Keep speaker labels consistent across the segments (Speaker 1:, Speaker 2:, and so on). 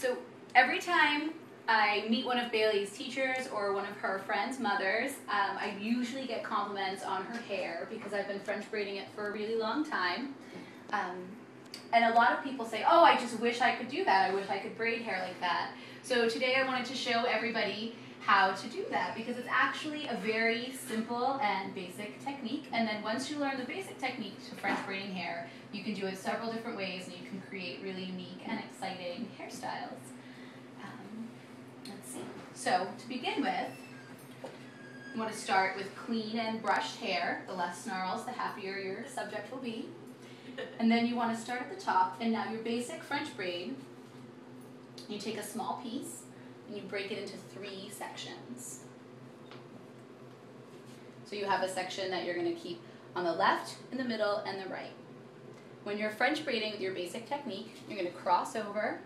Speaker 1: So every time I meet one of Bailey's teachers or one of her friends' mothers, I usually get compliments on her hair because I've been French braiding it for a really long time. And a lot of people say, oh, I just wish I could do that. I wish I could braid hair like that. So today I wanted to show everybody how to do that because it's actually a very simple and basic technique. And then once you learn the basic technique to French braiding hair, you can do it several different ways and you can create really unique and exciting hairstyles. Let's see. So to begin with, you want to start with clean and brushed hair. The less snarls, the happier your subject will be. And then you want to start at the top, and now your basic French braid, you take a small piece and you break it into 3 sections. So you have a section that you're going to keep on the left, in the middle, and the right. When you're French braiding with your basic technique, you're going to cross over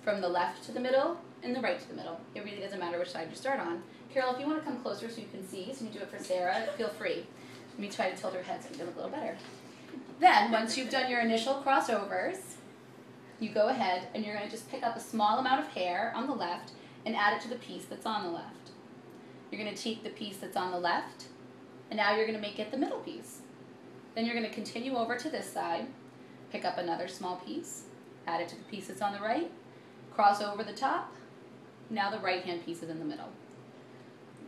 Speaker 1: from the left to the middle and the right to the middle. It really doesn't matter which side you start on. Carol, if you want to come closer so you can see, so you do it for Sarah, feel free. Let me try to tilt her head so you can look a little better. Then, once you've done your initial crossovers, you go ahead and you're going to just pick up a small amount of hair on the left and add it to the piece that's on the left. You're going to take the piece that's on the left, and now you're going to make it the middle piece. Then you're going to continue over to this side, pick up another small piece, add it to the piece that's on the right, cross over the top, now the right-hand piece is in the middle.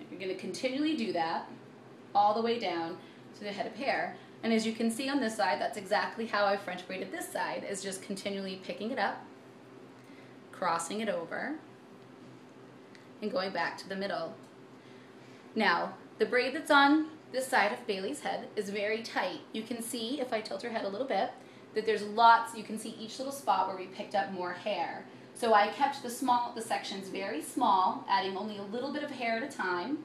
Speaker 1: You're going to continually do that all the way down to the head of hair. And as you can see on this side, that's exactly how I French braided this side, is just continually picking it up, crossing it over, and going back to the middle. Now, the braid that's on this side of Bailey's head is very tight. You can see, if I tilt her head a little bit, that there's lots, you can see each little spot where we picked up more hair. So I kept the sections very small, adding only a little bit of hair at a time,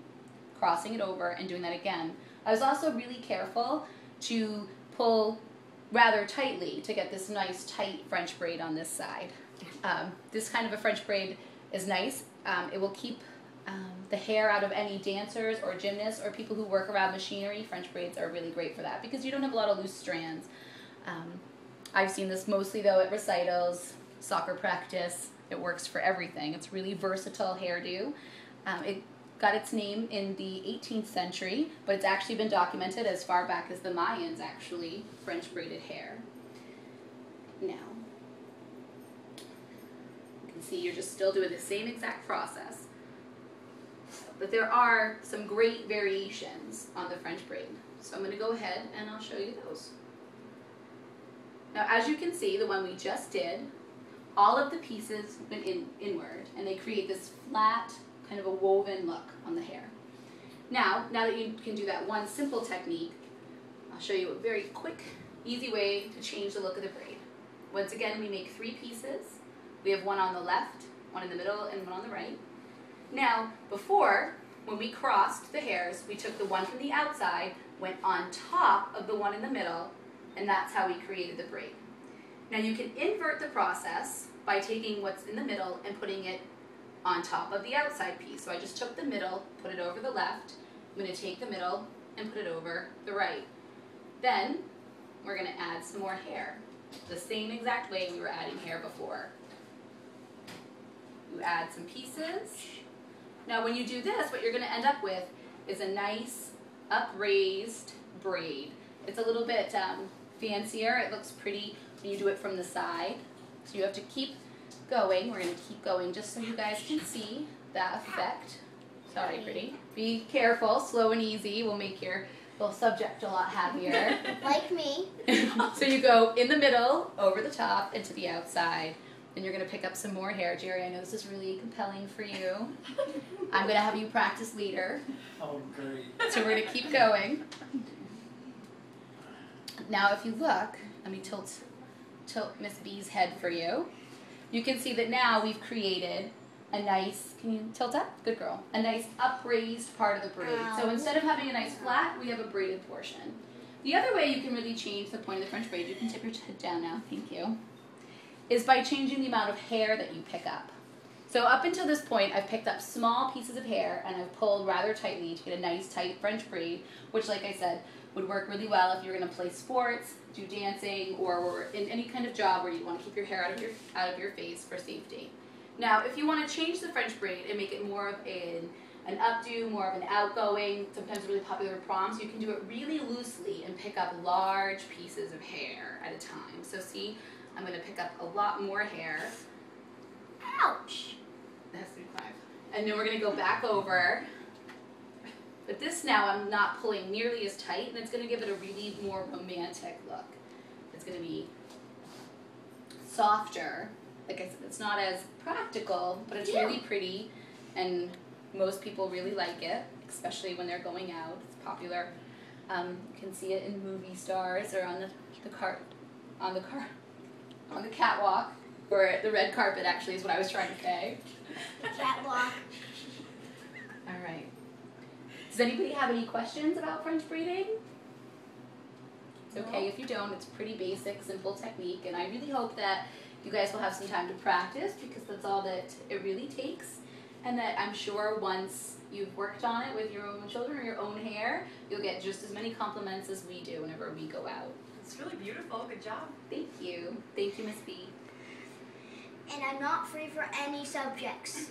Speaker 1: crossing it over, and doing that again. I was also really careful to pull rather tightly to get this nice tight French braid on this side. This kind of a French braid is nice. It will keep the hair out of any dancers or gymnasts or people who work around machinery. French braids are really great for that because you don't have a lot of loose strands. I've seen this mostly though at recitals, soccer practice. It works for everything. It's really versatile hairdo. It got its name in the 18th century, but it's actually been documented as far back as the Mayans actually French braided hair. Now, you can see you're just still doing the same exact process, but there are some great variations on the French braid. So I'm going to go ahead and I'll show you those. Now, as you can see, the one we just did, all of the pieces went inward, and they create this flat, kind of a woven look on the hair. Now that you can do that one simple technique, I'll show you a very quick, easy way to change the look of the braid. Once again, we make 3 pieces. We have one on the left, one in the middle, and one on the right. Now, before, when we crossed the hairs, we took the one from the outside, went on top of the one in the middle, and that's how we created the braid. Now you can invert the process by taking what's in the middle and putting it on top of the outside piece. So I just took the middle, put it over the left. I'm going to take the middle and put it over the right. Then we're going to add some more hair, the same exact way we were adding hair before. You add some pieces. Now when you do this, what you're going to end up with is a nice upraised braid. It's a little bit fancier. It looks pretty when you do it from the side. So you have to keep going. We're going to keep going just so you guys can see that effect. Sorry, pretty. Be careful, slow and easy will make your little subject a lot happier.
Speaker 2: Like me.
Speaker 1: So you go in the middle, over the top, and to the outside. Then you're going to pick up some more hair. Jerry, I know this is really compelling for you. I'm going to have you practice later.
Speaker 3: Oh, great.
Speaker 1: So we're going to keep going. Now if you look, let me tilt Miss B's head for you. You can see that now we've created a nice, can you tilt up? Good girl. A nice upraised part of the braid. So instead of having a nice flat, we have a braided portion. The other way you can really change the point of the French braid, you can tip your head down now, thank you, is by changing the amount of hair that you pick up. So up until this point, I've picked up small pieces of hair and I've pulled rather tightly to get a nice tight French braid, which like I said, would work really well if you're going to play sports, do dancing, or in any kind of job where you want to keep your hair out of your face for safety. Now, if you want to change the French braid and make it more of an updo, more of an outgoing, sometimes really popular with proms, you can do it really loosely and pick up large pieces of hair at a time. So see, I'm going to pick up a lot more hair.
Speaker 2: Ouch!
Speaker 1: That's 3-5. And then we're going to go back over. But this now I'm not pulling nearly as tight, and it's going to give it a really more romantic look. It's going to be softer. Like I said, it's not as practical, but it's really pretty, and most people really like it, especially when they're going out. It's popular. You can see it in movie stars or on the catwalk, or the red carpet. Actually, is what I was trying to say.
Speaker 2: Catwalk.
Speaker 1: All right. Does anybody have any questions about French braiding? It's okay if you don't. It's pretty basic, simple technique, and I really hope that you guys will have some time to practice, because that's all that it really takes, and that I'm sure once you've worked on it with your own children or your own hair, you'll get just as many compliments as we do whenever we go out.
Speaker 3: It's really beautiful. Good job.
Speaker 1: Thank you. Thank you, Miss B.
Speaker 2: And I'm not free for any subjects.